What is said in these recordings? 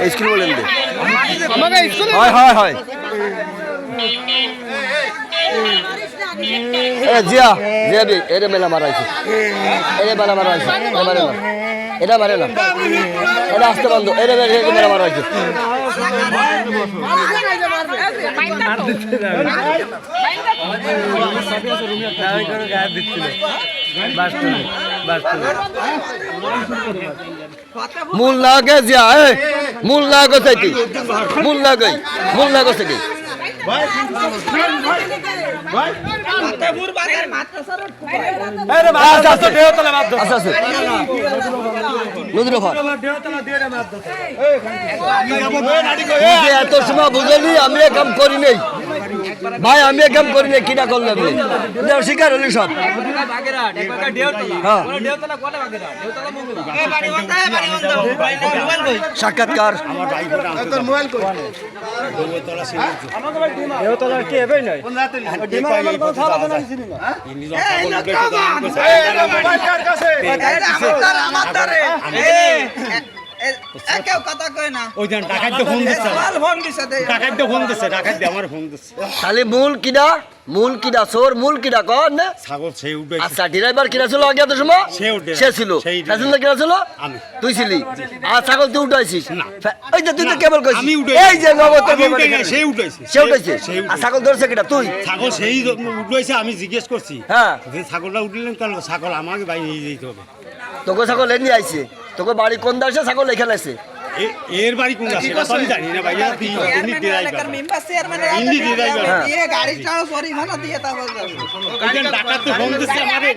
school বলেন হয় হয় হয় জিয়া জিয়া বি এটা মেলা মারাইছে এটা মেলা মারাইছে এটা মারে না এটা মারে না এটা আসতে বন্ধ এটা মেলা মারাইছে মূল লাগে জিয়া মূল লাগে চাইতি মূল লাগে চাইতি এত সময় বুঝলি আমি কাম করি নেই ভাই আমি কাম করি নেই কিনা করলাম শিকার হলি সব সাক্ষাৎকার মূল কিনা চোর মূল কিনা কন আচ্ছা ড্রাইভার কিনা ছিল আগে এত সময় সে ছিল প্যাসেঞ্জার কিনা ছিল তুই ছিলি আর ছাগল তুই উঠাইছিস ওই যে তুই তো কেবল কইছিস এই যে নগদ সে উঠাইছে আর ছাগল ধরছে কিনা তুই ছাগল সেই উঠাইছে আমি জিজ্ঞেস করছি হ্যাঁ যে ছাগলটা উঠলেন তাহলে ছাগল আমাকে বাইরে নিয়ে যেতে হবে তোকে ছাগল এনে আইছে তোকে বাড়ি কোন দাসে ছাগল এখানে আছে এর বাড়ি কোন আছে সেটা তো আমি জানি না ভাইয়া ইনি ড্রাইভার ইনি ড্রাইভার ये गाड़ी चालू सॉरी माना दिए ता बोल ওখানে ডাকাত তো ফোন দিছে আমারে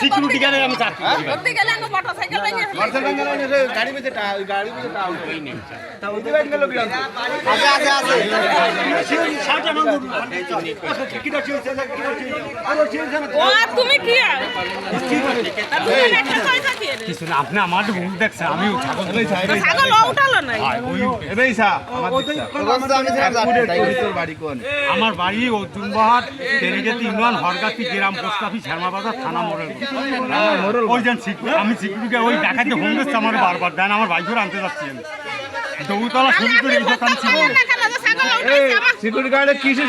সিকিউরিটি গার্ডে আমি চাকরি করি করতে গেলে আমি মোটরসাইকেল নিয়ে गाड़ी में ता आउट कोई नहीं ता उधर बैठ के लोग आगे किटा चलছে আর চলছে না ও তুমি কি তুমি একটা পয়সা কি কিছু না আপনি আমার মুখ দেখছেন আমি ছাগল লই যাই ছাগল উঠালো না ওই এবেইসা তোর বাড়ি কোন আমার বাড়ি অর্জুনবাহার তেলিগেতি ইউনিয়ন হরগাতি গ্রাম পোস্ট অফিস শর্মাবাজার থানা মোড়ল ওই যেন আমি সিকিউরিটি ওই দেখাতে ফোন দিচ্ছে আমার বারবার দেন আমার ভাইকে আনতে যাচ্ছি আমি দৌতলা শুরু করে এই দোকান ছিল সিকিউরিটি গার্ডে কিসে